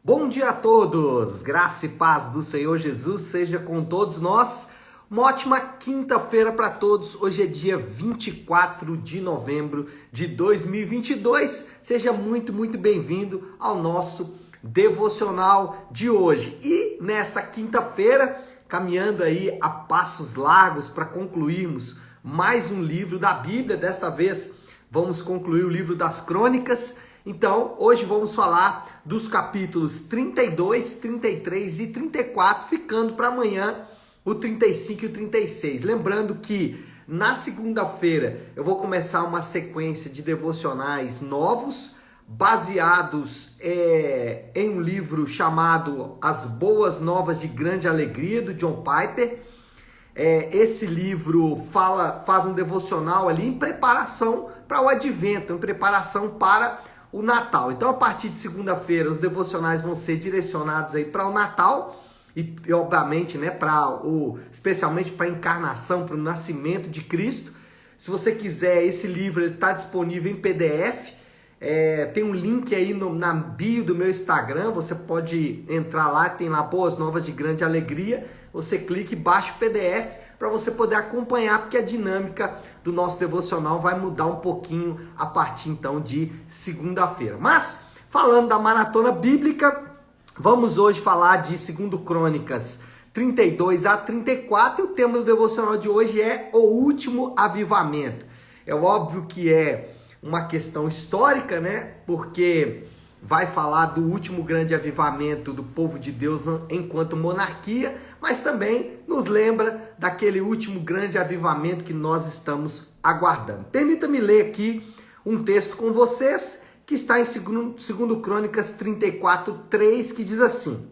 Bom dia a todos, graça e paz do Senhor Jesus seja com todos nós. Uma ótima quinta-feira para todos. Hoje é dia 24 de novembro de 2022. Seja muito bem-vindo ao nosso devocional de hoje. E nessa quinta-feira, caminhando aí a passos largos para concluirmos mais um livro da Bíblia. Desta vez vamos concluir o livro das Crônicas. Então, hoje vamos falar dos capítulos 32, 33 e 34, ficando para amanhã o 35 e o 36. Lembrando que na segunda-feira eu vou começar uma sequência de devocionais novos, baseados em um livro chamado As Boas Novas de Grande Alegria, do John Piper. Esse livro faz um devocional ali em preparação para o Advento, em preparação para o Natal. Então, a partir de segunda-feira, os devocionais vão ser direcionados aí para o Natal e obviamente, né, especialmente para a encarnação, para o nascimento de Cristo. Se você quiser, esse livro está disponível em PDF. Tem um link aí na bio do meu Instagram. Você pode entrar lá, tem lá Boas Novas de Grande Alegria. Você clica e baixa o PDF para você poder acompanhar, porque a dinâmica do nosso devocional vai mudar um pouquinho a partir então de segunda-feira. Mas, falando da maratona bíblica, vamos hoje falar de 2 Crônicas 32 a 34, e o tema do devocional de hoje é o último avivamento. É óbvio que é uma questão histórica, né? Porque vai falar do último grande avivamento do povo de Deus enquanto monarquia, mas também nos lembra daquele último grande avivamento que nós estamos aguardando. Permita-me ler aqui um texto com vocês, que está em 2 Crônicas 34, 3, que diz assim: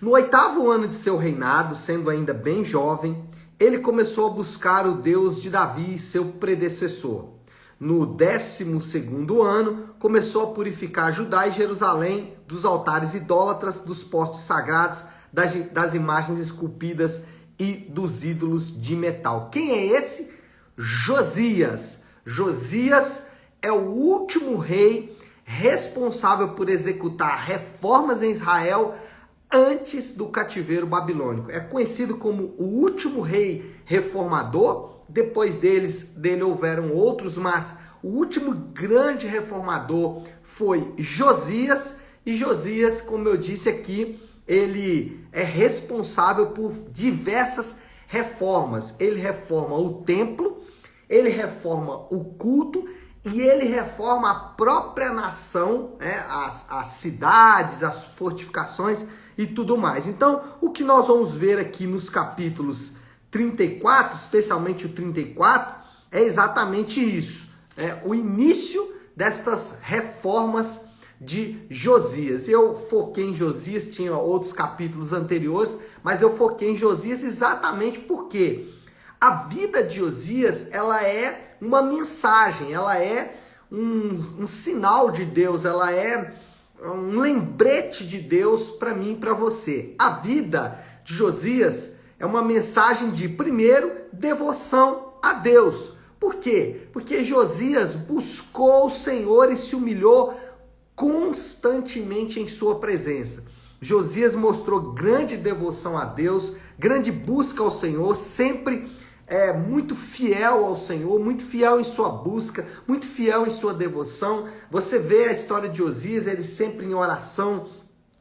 No 8º ano de seu reinado, sendo ainda bem jovem, ele começou a buscar o Deus de Davi, seu predecessor. No 12º ano, começou a purificar Judá e Jerusalém dos altares idólatras, dos postes sagrados, das imagens esculpidas e dos ídolos de metal. Quem é esse? Josias. Josias é o último rei responsável por executar reformas em Israel antes do cativeiro babilônico. É conhecido como o último rei reformador. Depois dele houveram outros, mas o último grande reformador foi Josias. E Josias, como eu disse aqui, ele é responsável por diversas reformas. Ele reforma o templo, ele reforma o culto e ele reforma a própria nação, né? As cidades, as fortificações e tudo mais. Então, o que nós vamos ver aqui nos capítulos 34, especialmente o 34, é exatamente isso. O início destas reformas de Josias. Eu foquei em Josias, tinha outros capítulos anteriores, mas eu foquei em Josias exatamente porque a vida de Josias, ela é uma mensagem, ela é um sinal de Deus, ela é um lembrete de Deus para mim e para você. A vida de Josias é uma mensagem de, primeiro, devoção a Deus. Por quê? Porque Josias buscou o Senhor e se humilhou constantemente em sua presença. Josias mostrou grande devoção a Deus, grande busca ao Senhor, sempre muito fiel ao Senhor, muito fiel em sua busca, muito fiel em sua devoção. Você vê a história de Josias, ele sempre em oração,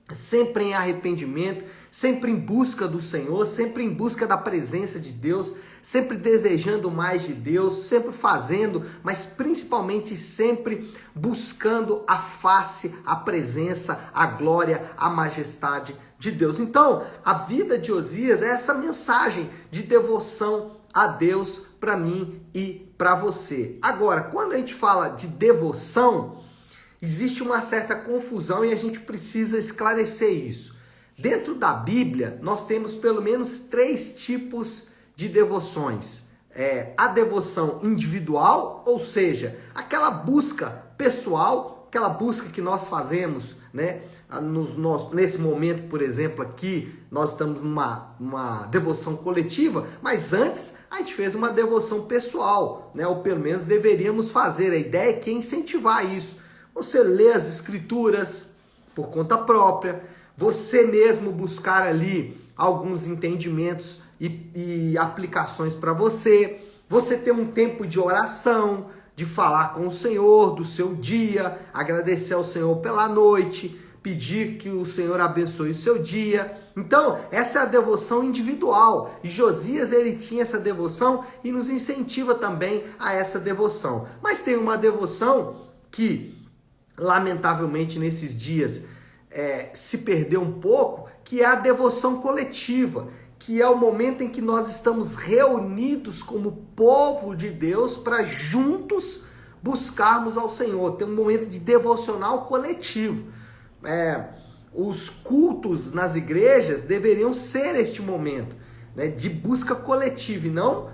sempre em arrependimento, sempre em busca do Senhor, sempre em busca da presença de Deus, sempre desejando mais de Deus, sempre fazendo, mas principalmente sempre buscando a face, a presença, a glória, a majestade de Deus. Então, a vida de Josias é essa mensagem de devoção a Deus para mim e para você. Agora, quando a gente fala de devoção, existe uma certa confusão e a gente precisa esclarecer isso. Dentro da Bíblia, nós temos pelo menos 3 tipos de devoções. A devoção individual, ou seja, aquela busca pessoal, aquela busca que nós fazemos, né? Nesse momento, por exemplo, aqui, nós estamos numa devoção coletiva, mas antes a gente fez uma devoção pessoal, né? Ou pelo menos deveríamos fazer. A ideia é que incentivar isso. Você lê as escrituras, por conta própria, você mesmo buscar ali alguns entendimentos e aplicações para você, você ter um tempo de oração, de falar com o Senhor do seu dia, agradecer ao Senhor pela noite, pedir que o Senhor abençoe o seu dia. Então, essa é a devoção individual. E Josias, ele tinha essa devoção e nos incentiva também a essa devoção. Mas tem uma devoção que, lamentavelmente, nesses dias se perdeu um pouco, que é a devoção coletiva, que é o momento em que nós estamos reunidos como povo de Deus para juntos buscarmos ao Senhor. Tem um momento de devocional coletivo. Os cultos nas igrejas deveriam ser este momento, né, de busca coletiva e não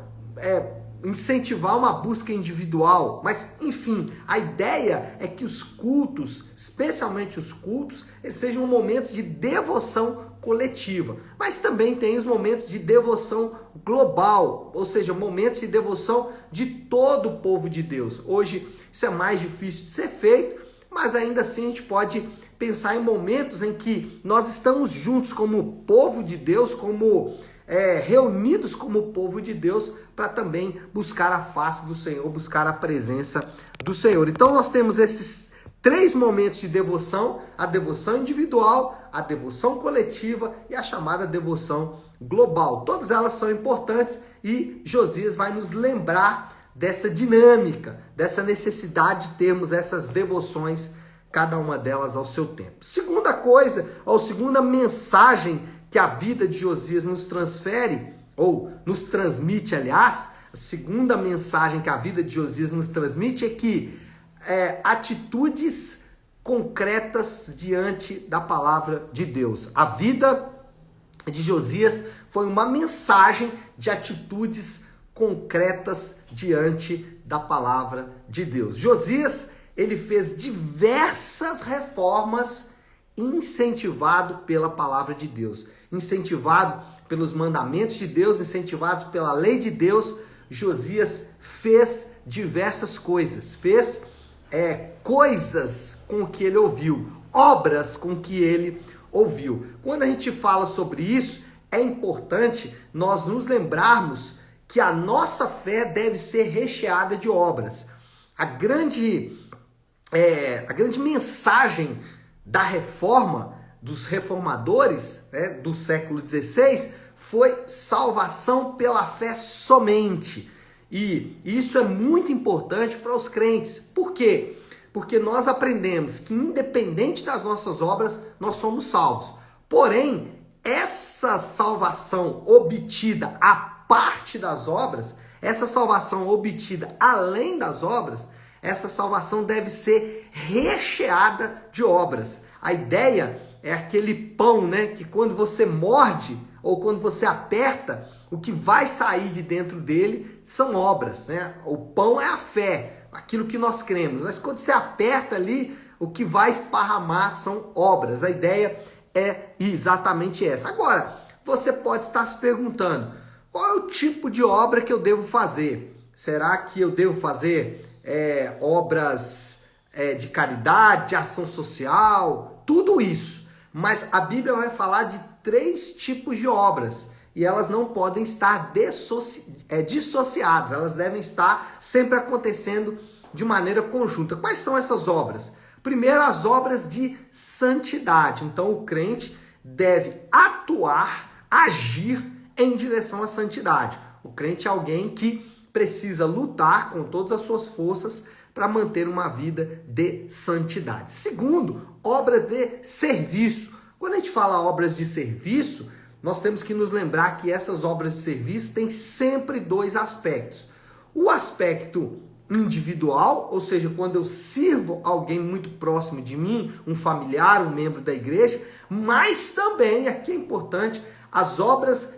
incentivar uma busca individual. Mas, enfim, a ideia é que os cultos, especialmente os cultos, eles sejam momentos de devoção coletiva. Mas também tem os momentos de devoção global, ou seja, momentos de devoção de todo o povo de Deus. Hoje isso é mais difícil de ser feito, mas ainda assim a gente pode pensar em momentos em que nós estamos juntos como povo de Deus, como reunidos como povo de Deus, para também buscar a face do Senhor, buscar a presença do Senhor. Então nós temos esses 3 momentos de devoção: a devoção individual, a devoção coletiva e a chamada devoção global. Todas elas são importantes e Josias vai nos lembrar dessa dinâmica, dessa necessidade de termos essas devoções, cada uma delas ao seu tempo. Segunda coisa, ou segunda mensagem que a vida de Josias nos transfere, ou nos transmite, aliás, a segunda mensagem que a vida de Josias nos transmite é que atitudes concretas diante da palavra de Deus. A vida de Josias foi uma mensagem de atitudes concretas diante da palavra de Deus. Josias, ele fez diversas reformas incentivado pela palavra de Deus, incentivado pelos mandamentos de Deus, incentivado pela lei de Deus. Josias fez diversas coisas, fez coisas com o que ele ouviu, obras com o que ele ouviu. Quando a gente fala sobre isso, é importante nós nos lembrarmos que a nossa fé deve ser recheada de obras. A grande mensagem da reforma, dos reformadores, do século XVI, foi salvação pela fé somente. E isso é muito importante para os crentes. Por quê? Porque nós aprendemos que, independente das nossas obras, nós somos salvos. Porém, essa salvação obtida à parte das obras, essa salvação obtida além das obras, essa salvação deve ser recheada de obras. A ideia é aquele pão, né, que quando você morde ou quando você aperta, o que vai sair de dentro dele são obras, né? O pão é a fé, aquilo que nós cremos. Mas quando você aperta ali, o que vai esparramar são obras. A ideia é exatamente essa. Agora, você pode estar se perguntando, qual é o tipo de obra que eu devo fazer? Será que eu devo fazer obras de caridade, de ação social, tudo isso? Mas a Bíblia vai falar de 3 tipos de obras e elas não podem estar dissociadas, elas devem estar sempre acontecendo de maneira conjunta. Quais são essas obras? Primeiro, as obras de santidade. Então, o crente deve atuar, agir em direção à santidade. O crente é alguém que precisa lutar com todas as suas forças para manter uma vida de santidade. Segundo, obras de serviço. Quando a gente fala obras de serviço, nós temos que nos lembrar que essas obras de serviço têm sempre 2 aspectos. O aspecto individual, ou seja, quando eu sirvo alguém muito próximo de mim, um familiar, um membro da igreja, mas também, aqui é importante, as obras,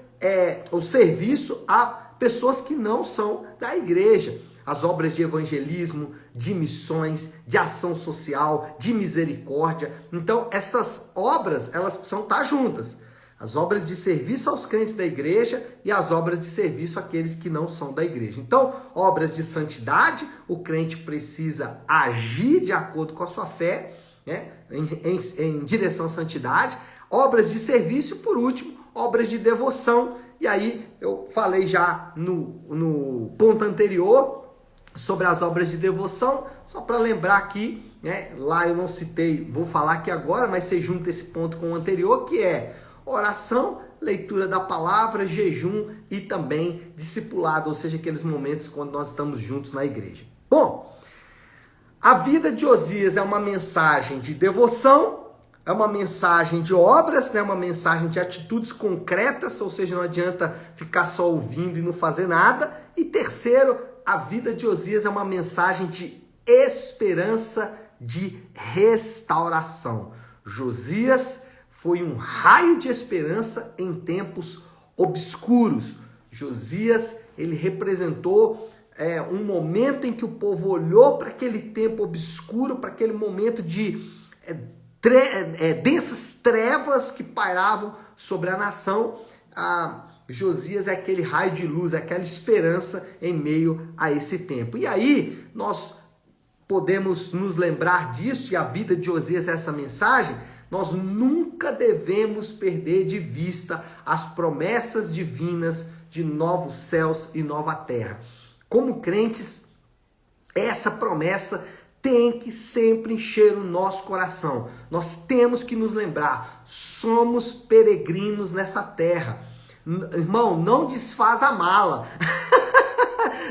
o serviço a pessoas que não são da igreja. As obras de evangelismo, de missões, de ação social, de misericórdia. Então, essas obras, elas precisam estar juntas. As obras de serviço aos crentes da igreja e as obras de serviço àqueles que não são da igreja. Então, obras de santidade, o crente precisa agir de acordo com a sua fé, né? em direção à santidade, obras de serviço e, por último, obras de devoção. E aí eu falei já no ponto anterior sobre as obras de devoção, só para lembrar aqui, né? Lá eu não citei, vou falar aqui agora, mas você junta esse ponto com o anterior, que é oração, leitura da palavra, jejum e também discipulado, ou seja, aqueles momentos quando nós estamos juntos na igreja. Bom, a vida de Osias é uma mensagem de devoção, é uma mensagem de obras, né? Uma mensagem de atitudes concretas, ou seja, não adianta ficar só ouvindo e não fazer nada. E terceiro, a vida de Osias é uma mensagem de esperança, de restauração. Josias foi um raio de esperança em tempos obscuros. Josias, ele representou um momento em que o povo olhou para aquele tempo obscuro, para aquele momento de densas trevas que pairavam sobre a nação. Josias é aquele raio de luz, é aquela esperança em meio a esse tempo. E aí nós podemos nos lembrar disso, e a vida de Josias é essa mensagem. Nós nunca devemos perder de vista as promessas divinas de novos céus e nova terra. Como crentes, essa promessa tem que sempre encher o nosso coração. Nós temos que nos lembrar, somos peregrinos nessa terra. Irmão, não desfaz a mala.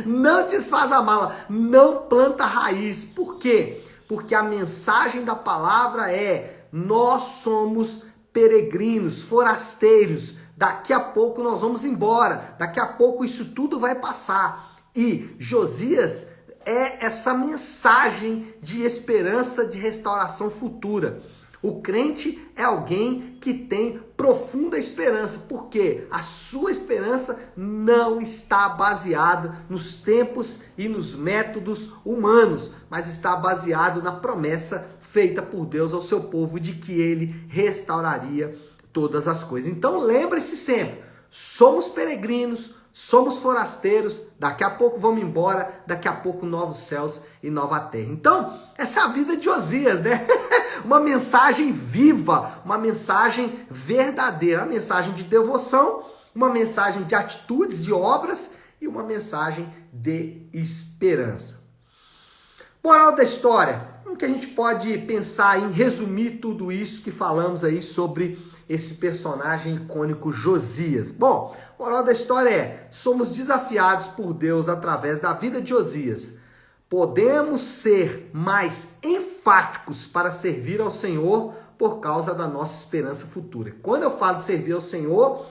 Não desfaz a mala, não planta raiz. Por quê? Porque a mensagem da palavra é: nós somos peregrinos, forasteiros. Daqui a pouco nós vamos embora. Daqui a pouco isso tudo vai passar. E Josias é essa mensagem de esperança, de restauração futura. O crente é alguém que tem profunda esperança, porque a sua esperança não está baseada nos tempos e nos métodos humanos, mas está baseado na promessa feita por Deus ao seu povo de que ele restauraria todas as coisas. Então lembre-se sempre, somos peregrinos, somos forasteiros, daqui a pouco vamos embora, daqui a pouco novos céus e nova terra. Então, essa é a vida de Josias, né? Uma mensagem viva, uma mensagem verdadeira, uma mensagem de devoção, uma mensagem de atitudes, de obras e uma mensagem de esperança. Moral da história, como que a gente pode pensar em resumir tudo isso que falamos aí sobre esse personagem icônico Josias? Bom, moral da história é: somos desafiados por Deus através da vida de Josias. Podemos ser mais enfáticos para servir ao Senhor por causa da nossa esperança futura. Quando eu falo de servir ao Senhor,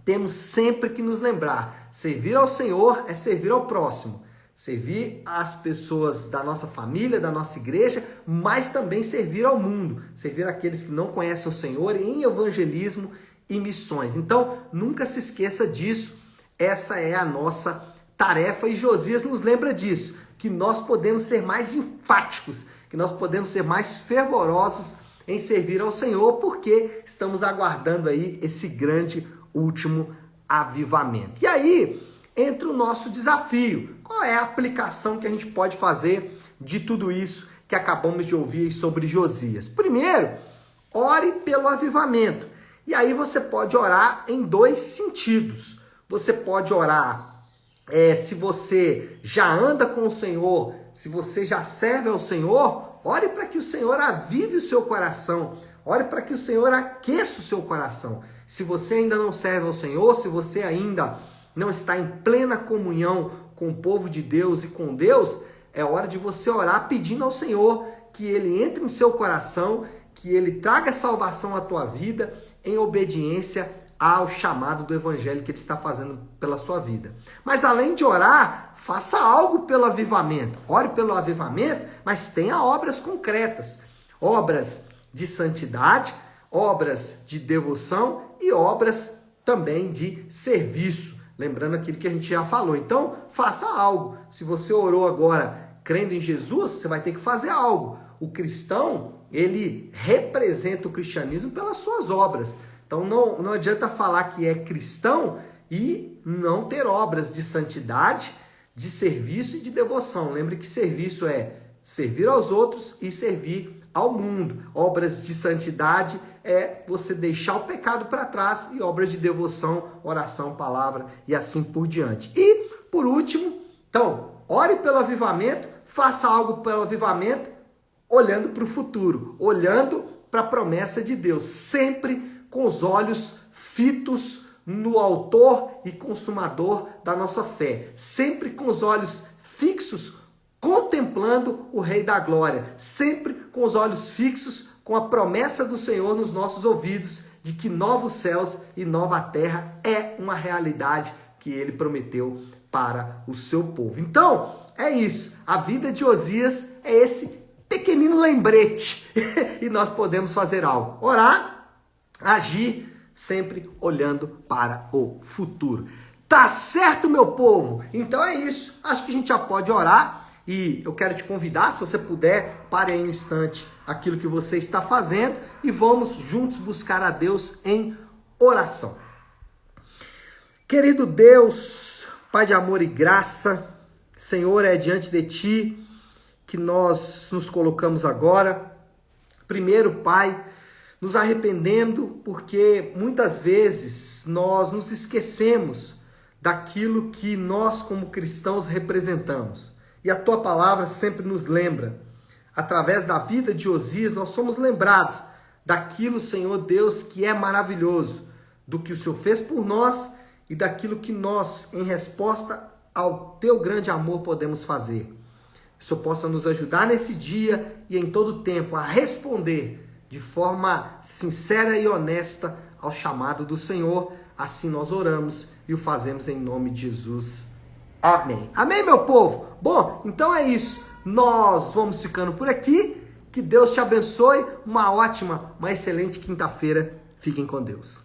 temos sempre que nos lembrar: servir ao Senhor é servir ao próximo. Servir às pessoas da nossa família, da nossa igreja, mas também servir ao mundo. Servir àqueles que não conhecem o Senhor em evangelismo e missões. Então, nunca se esqueça disso. Essa é a nossa tarefa e Josias nos lembra disso, que nós podemos ser mais enfáticos, que nós podemos ser mais fervorosos em servir ao Senhor, porque estamos aguardando aí esse grande último avivamento. E aí entra o nosso desafio. Qual é a aplicação que a gente pode fazer de tudo isso que acabamos de ouvir sobre Josias? Primeiro, ore pelo avivamento. E aí você pode orar em dois sentidos. Você pode orar se você já anda com o Senhor, se você já serve ao Senhor, ore para que o Senhor avive o seu coração. Ore para que o Senhor aqueça o seu coração. Se você ainda não serve ao Senhor, se você ainda não está em plena comunhão com o povo de Deus e com Deus, é hora de você orar pedindo ao Senhor que Ele entre em seu coração, que Ele traga salvação à tua vida em obediência ao chamado do Evangelho que Ele está fazendo pela sua vida. Mas além de orar, faça algo pelo avivamento. Ore pelo avivamento, mas tenha obras concretas. Obras de santidade, obras de devoção e obras também de serviço. Lembrando aquilo que a gente já falou. Então, faça algo. Se você orou agora crendo em Jesus, você vai ter que fazer algo. O cristão, ele representa o cristianismo pelas suas obras. Então, não adianta falar que é cristão e não ter obras de santidade, de serviço e de devoção. Lembre que serviço é servir aos outros e servir ao mundo. Obras de santidade é você deixar o pecado para trás, e obras de devoção, oração, palavra e assim por diante. E, por último, então, ore pelo avivamento, faça algo pelo avivamento, olhando para o futuro, olhando para a promessa de Deus, sempre com os olhos fitos no autor e consumador da nossa fé, sempre com os olhos fixos, contemplando o Rei da Glória, sempre com os olhos fixos, com a promessa do Senhor nos nossos ouvidos, de que novos céus e nova terra é uma realidade que Ele prometeu para o seu povo. Então, é isso. A vida de Osias é esse pequenino lembrete e nós podemos fazer algo. Orar, agir, sempre olhando para o futuro. Tá certo, meu povo? Então é isso. Acho que a gente já pode orar e eu quero te convidar, se você puder, pare aí um instante aquilo que você está fazendo e vamos juntos buscar a Deus em oração. Querido Deus, Pai de amor e graça, Senhor, é diante de Ti que nós nos colocamos agora. Primeiro, Pai, nos arrependendo porque muitas vezes nós nos esquecemos daquilo que nós como cristãos representamos. E a Tua palavra sempre nos lembra. Através da vida de Osias, nós somos lembrados daquilo, Senhor Deus, que é maravilhoso, do que o Senhor fez por nós e daquilo que nós, em resposta ao Teu grande amor, podemos fazer. Que o Senhor possa nos ajudar nesse dia e em todo o tempo a responder de forma sincera e honesta ao chamado do Senhor. Assim nós oramos e o fazemos em nome de Jesus. Amém. Amém, meu povo? Bom, então é isso. Nós vamos ficando por aqui. Que Deus te abençoe. Uma ótima, uma excelente quinta-feira. Fiquem com Deus.